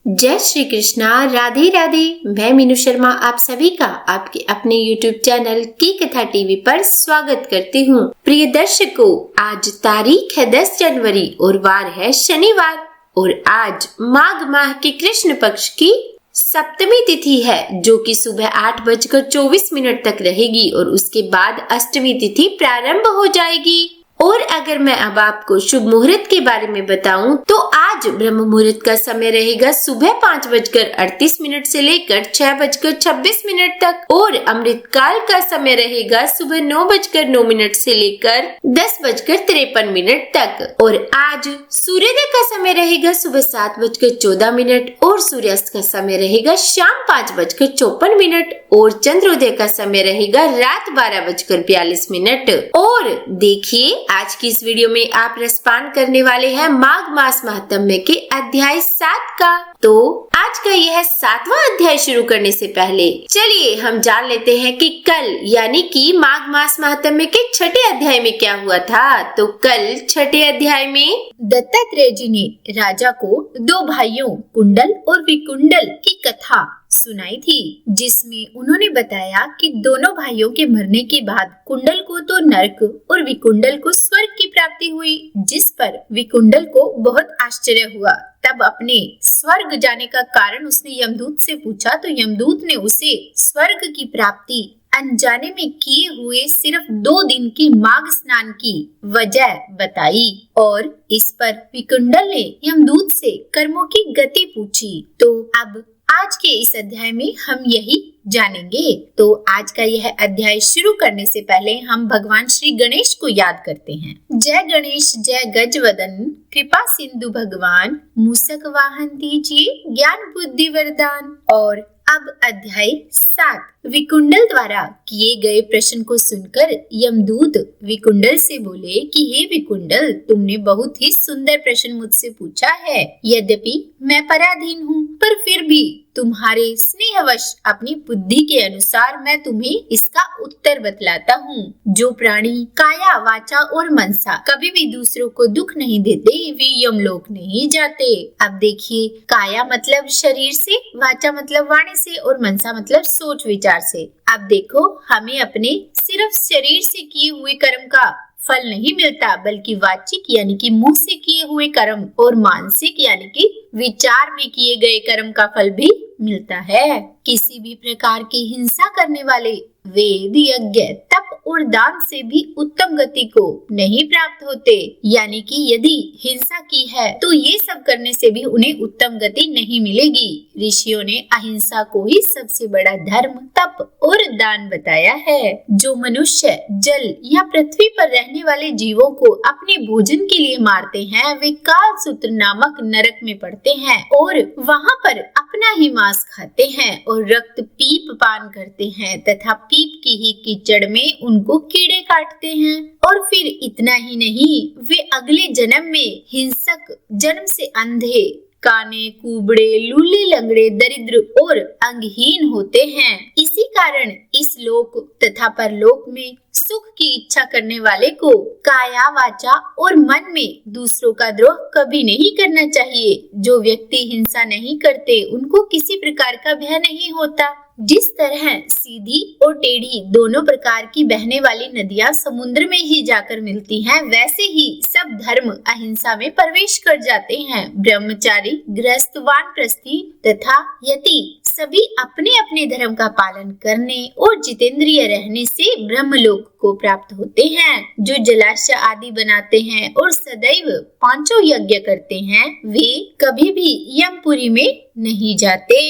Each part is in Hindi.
जय श्री कृष्णा, राधे राधे। मैं मीनू शर्मा आप सभी का आपके अपने YouTube चैनल की कथा टीवी पर स्वागत करती हूँ। प्रिय दर्शकों, आज तारीख है 10 जनवरी और वार है शनिवार और आज माघ माह के कृष्ण पक्ष की सप्तमी तिथि है, जो कि सुबह 8:24 तक रहेगी और उसके बाद अष्टमी तिथि प्रारंभ हो जाएगी। और अगर मैं अब आपको शुभ मुहूर्त के बारे में बताऊं तो आज ब्रह्म मुहूर्त का समय रहेगा सुबह 5:38 से लेकर 6:26 तक और अमृत काल का समय रहेगा सुबह 9:09 से लेकर 10:53 तक। और आज सूर्योदय का समय रहेगा सुबह 7:14 और सूर्यास्त का समय रहेगा शाम 5:54 और चंद्रोदय का समय रहेगा रात 12:42। और देखिए, आज की इस वीडियो में आप रसपान करने वाले हैं माघ मास महात्म्य के अध्याय 7 का। तो आज का यह 7वां अध्याय शुरू करने से पहले चलिए हम जान लेते हैं कि कल यानी कि माघ मास महात्म्य के 6ठे अध्याय में क्या हुआ था। तो कल 6ठे अध्याय में दत्तात्रेय जी ने राजा को 2 भाइयों कुंडल और विकुंडल की कथा सुनाई थी, जिसमें उन्होंने बताया कि दोनों भाइयों के मरने के बाद कुंडल को तो नरक और विकुंडल को स्वर्ग की प्राप्ति हुई, जिस पर विकुंडल को बहुत आश्चर्य हुआ। तब अपने स्वर्ग जाने का कारण उसने यमदूत से पूछा तो यमदूत ने उसे स्वर्ग की प्राप्ति अनजाने में किए हुए सिर्फ 2 दिन के माघ स्नान की वजह बताई। और इस पर विकुंडल ने यमदूत से कर्मों की गति पूछी। तो अब आज के इस अध्याय में हम यही जानेंगे। तो आज का यह अध्याय शुरू करने से पहले हम भगवान श्री गणेश को याद करते हैं। जय गणेश जय गजवदन, कृपा सिंधु भगवान, मूषक वाहन दीजिए ज्ञान बुद्धि वरदान। और अब अध्याय 7। विकुंडल द्वारा किए गए प्रश्न को सुनकर यमदूत विकुंडल से बोले कि हे विकुंडल, तुमने बहुत ही सुंदर प्रश्न मुझसे पूछा है। यद्यपि मैं पराधीन हूँ, पर फिर भी तुम्हारे स्नेहवश अपनी बुद्धि के अनुसार मैं तुम्हें इसका उत्तर बतलाता हूँ। जो प्राणी काया वाचा और मनसा कभी भी दूसरों को दुख नहीं देते, वे यमलोक नहीं जाते। अब देखिए, काया मतलब शरीर से, वाचा मतलब वाणी से और मनसा मतलब सोच विचार से। अब देखो, हमें अपने सिर्फ शरीर से किए हुए कर्म का फल नहीं मिलता, बल्कि वाचिक यानी कि मुंह से किए हुए कर्म और मानसिक यानी कि विचार में किए गए कर्म का फल भी मिलता है। किसी भी प्रकार की हिंसा करने वाले वेद, यज्ञ, तप और दान से भी उत्तम गति को नहीं प्राप्त होते। यानी कि यदि हिंसा की है तो ये सब करने से भी उन्हें उत्तम गति नहीं मिलेगी। ऋषियों ने अहिंसा को ही सबसे बड़ा धर्म, तप और दान बताया है। जो मनुष्य जल या पृथ्वी पर रहने वाले जीवों को अपने भोजन के लिए मारते हैं, वे कालसूत्र नामक नरक में पड़ते हैं और वहाँ पर अपना ही मांस खाते हैं और रक्त पीप पान करते हैं तथा पीप की ही कीचड़ में उनको कीड़े काटते हैं। और फिर इतना ही नहीं, वे अगले जन्म में हिंसक, जन्म से अंधे, काने, कुबड़े, लूले, लंगड़े, दरिद्र और अंगहीन होते हैं। इसी कारण इस लोक तथा परलोक में सुख की इच्छा करने वाले को काया, वाचा और मन में दूसरों का द्रोह कभी नहीं करना चाहिए। जो व्यक्ति हिंसा नहीं करते, उनको किसी प्रकार का भय नहीं होता। जिस तरह सीधी और टेढ़ी दोनों प्रकार की बहने वाली नदियां समुद्र में ही जाकर मिलती हैं, वैसे ही सब धर्म अहिंसा में प्रवेश कर जाते हैं। ब्रह्मचारी, गृहस्थ, वानप्रस्थी तथा यति सभी अपने अपने धर्म का पालन करने और जितेंद्रिय रहने से ब्रह्मलोक को प्राप्त होते हैं। जो जलाशय आदि बनाते हैं और सदैव 5 यज्ञ करते हैं, वे कभी भी यमपुरी में नहीं जाते।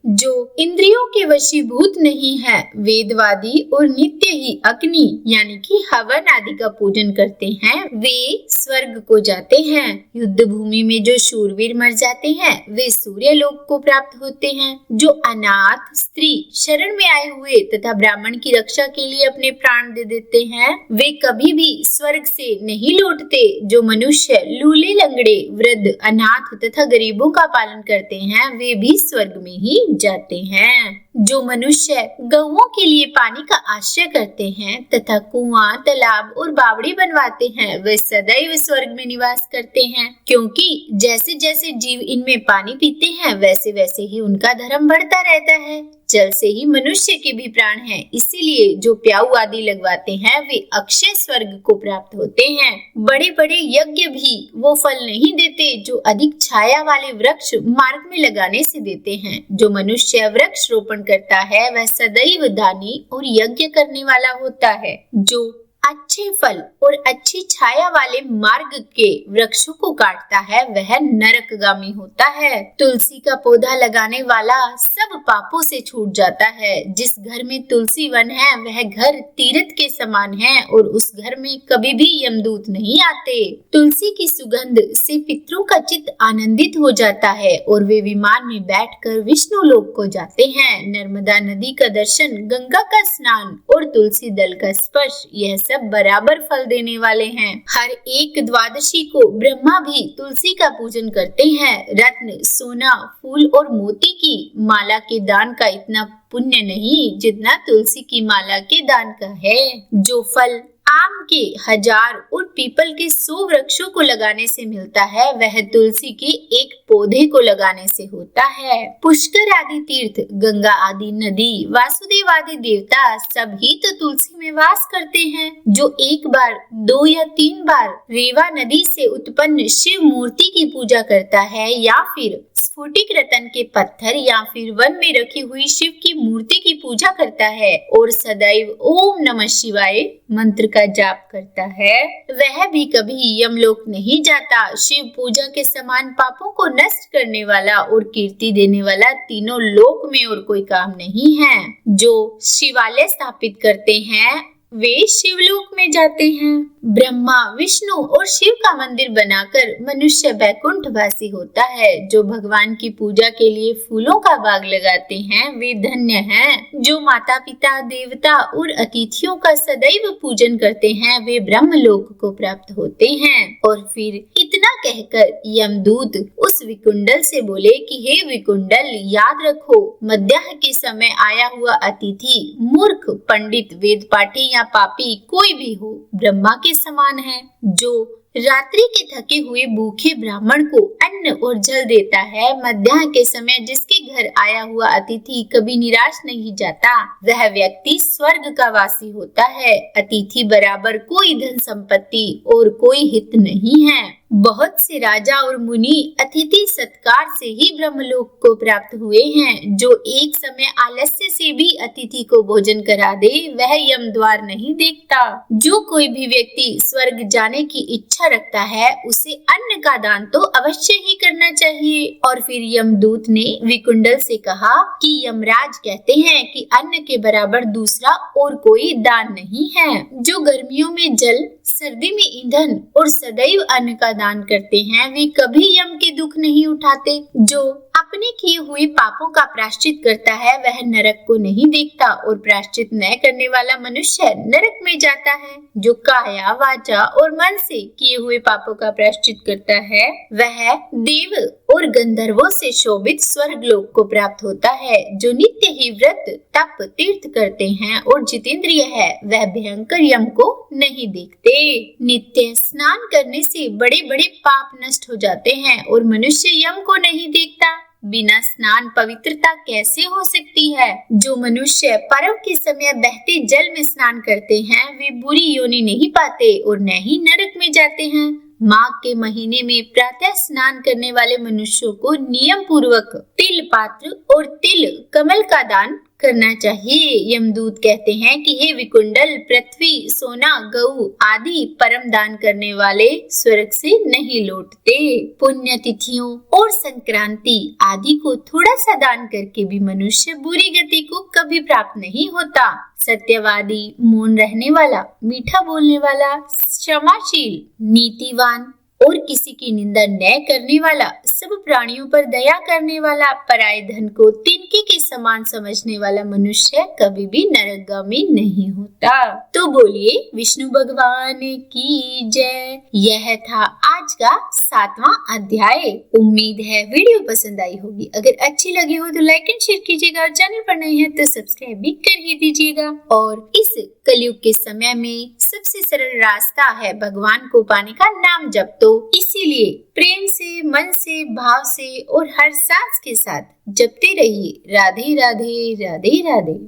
जो इंद्रियों के वशीभूत नहीं है, वेदवादी और नित्य ही अग्नि यानी कि हवन आदि का पूजन करते हैं, वे स्वर्ग को जाते हैं। युद्ध भूमि में जो शूरवीर मर जाते हैं, वे सूर्य लोक को प्राप्त होते हैं। जो अनाथ, स्त्री, शरण में आए हुए तथा ब्राह्मण की रक्षा के लिए अपने प्राण दे देते हैं, वे कभी भी स्वर्ग से नहीं लौटते। जो मनुष्य लूले लंगड़े, वृद्ध, अनाथ तथा गरीबों का पालन करते हैं वे भी स्वर्ग में ही जाते हैं। जो मनुष्य गौओं के लिए पानी का आश्रय करते हैं तथा कुआं, तालाब और बावड़ी बनवाते हैं वे सदैव स्वर्ग में निवास करते हैं, क्योंकि जैसे जैसे जीव इनमें पानी पीते हैं वैसे वैसे ही उनका धर्म बढ़ता रहता है। जल से ही मनुष्य के भी प्राण हैं, इसीलिए जो प्याऊ आदि लगवाते हैं वे अक्षय स्वर्ग को प्राप्त होते हैं। बड़े बड़े यज्ञ भी वो फल नहीं देते जो अधिक छाया वाले वृक्ष मार्ग में लगाने से देते हैं। जो मनुष्य वृक्ष रोपण करता है वह सदैव दानी और यज्ञ करने वाला होता है। जो अच्छे फल और अच्छी छाया वाले मार्ग के वृक्षों को काटता है वह नरकगामी होता है। तुलसी का पौधा लगाने वाला सब पापों से छूट जाता है। जिस घर में तुलसी वन है वह घर तीर्थ के समान है और उस घर में कभी भी यमदूत नहीं आते। तुलसी की सुगंध से पितरों का चित्त आनंदित हो जाता है और वे विमान में बैठकर विष्णु लोक को जाते हैं। नर्मदा नदी का दर्शन, गंगा का स्नान और तुलसी दल का स्पर्श, यह सब बराबर फल देने वाले हैं। हर एक द्वादशी को ब्रह्मा भी तुलसी का पूजन करते हैं। रत्न, सोना, फूल और मोती की माला के दान का इतना पुण्य नहीं जितना तुलसी की माला के दान का है। जो फल आम के 1000 और पीपल के 100 वृक्षों को लगाने से मिलता है वह तुलसी के एक पौधे को लगाने से होता है। पुष्कर आदि तीर्थ, गंगा आदि नदी, वासुदेव आदि देवता सब ही तो तुलसी में वास करते हैं। जो एक बार, 2 या 3 बार रेवा नदी से उत्पन्न शिव मूर्ति की पूजा करता है या फिर स्फटिक रतन के पत्थर या फिर वन में रखी हुई शिव की मूर्ति की पूजा करता है और सदैव ओम नमः शिवाय मंत्र का जाप करता है वह भी कभी यमलोक नहीं जाता। शिव पूजा के समान पापों को नष्ट करने वाला और कीर्ति देने वाला तीनों लोक में और कोई काम नहीं है। जो शिवालय स्थापित करते हैं वे शिवलोक में जाते हैं। ब्रह्मा, विष्णु और शिव का मंदिर बनाकर मनुष्य वैकुंठ वासी होता है। जो भगवान की पूजा के लिए फूलों का बाग लगाते हैं वे धन्य हैं। जो माता पिता, देवता और अतिथियों का सदैव पूजन करते हैं वे ब्रह्मलोक को प्राप्त होते हैं। और फिर इतना कहकर यमदूत उस विकुंडल से बोले कि हे विकुंडल, याद रखो मध्याह्न के समय आया हुआ अतिथि मूर्ख, पंडित, वेद पाठी या पापी कोई भी हो ब्रह्मा के समान है। जो रात्रि के थके हुए भूखे ब्राह्मण को अन्न और जल देता है, मध्याह्न के समय जिसके घर आया हुआ अतिथि कभी निराश नहीं जाता, वह व्यक्ति स्वर्ग का वासी होता है। अतिथि बराबर कोई धन संपत्ति और कोई हित नहीं है। बहुत से राजा और मुनि अतिथि सत्कार से ही ब्रह्मलोक को प्राप्त हुए हैं। जो एक समय आलस्य से भी अतिथि को भोजन करा दे वह यम द्वार नहीं देखता। जो कोई भी व्यक्ति स्वर्ग जाने की इच्छा रखता है उसे अन्न का दान तो अवश्य ही करना चाहिए। और फिर यमदूत ने विकुंडल से कहा कि यमराज कहते हैं कि अन्न के बराबर दूसरा और कोई दान नहीं है। जो गर्मियों में जल, सर्दी में ईंधन और सदैव अन्न का दान करते हैं वे कभी यम के दुख नहीं उठाते। जो अपने किए हुए पापों का प्रायश्चित करता है वह नरक को नहीं देखता और प्रायश्चित न करने वाला मनुष्य नरक में जाता है। जो काया, वाचा और मन से किए हुए पापों का प्रायश्चित करता है वह देव और गंधर्वों से शोभित स्वर्ग लोक को प्राप्त होता है। जो नित्य ही व्रत, तप, तीर्थ करते हैं और जितेंद्रिय है वह भयंकर यम को नहीं देखते। नित्य स्नान करने से बड़े बड़े पाप नष्ट हो जाते हैं और मनुष्य यम को नहीं देखता। बिना स्नान पवित्रता कैसे हो सकती है। जो मनुष्य पर्व के समय बहते जल में स्नान करते हैं वे बुरी योनि नहीं पाते और न ही नरक में जाते हैं। माघ के महीने में प्रातः स्नान करने वाले मनुष्यों को नियम पूर्वक तिल पात्र और तिल कमल का दान करना चाहिए। यमदूत कहते हैं कि हे विकुंडल, पृथ्वी, सोना, गऊ आदि परम दान करने वाले स्वर्ग से नहीं लौटते। पुण्य तिथियों और संक्रांति आदि को थोड़ा सा दान करके भी मनुष्य बुरी गति को कभी प्राप्त नहीं होता। सत्यवादी, मौन रहने वाला, मीठा बोलने वाला, क्षमाशील, नीतिवान और किसी की निंदा न करने वाला सब प्राणियों पर दया करने वाला, पराये धन को तिनके के समान समझने वाला मनुष्य कभी भी नरकगामी नहीं होता। तो बोलिए विष्णु भगवान की जय। यह था आज का 7वां अध्याय। उम्मीद है वीडियो पसंद आई होगी। अगर अच्छी लगी हो तो लाइक एंड शेयर कीजिएगा और चैनल पर नए हैं तो सब्सक्राइब भी कर ही दीजिएगा। और इस कलयुग के समय में सबसे सरल रास्ता है भगवान को पाने का नाम जप। तो इसीलिए प्रेम से, मन से, भाव से और हर सांस के साथ जपते रहिए। राधे राधे, राधे राधे।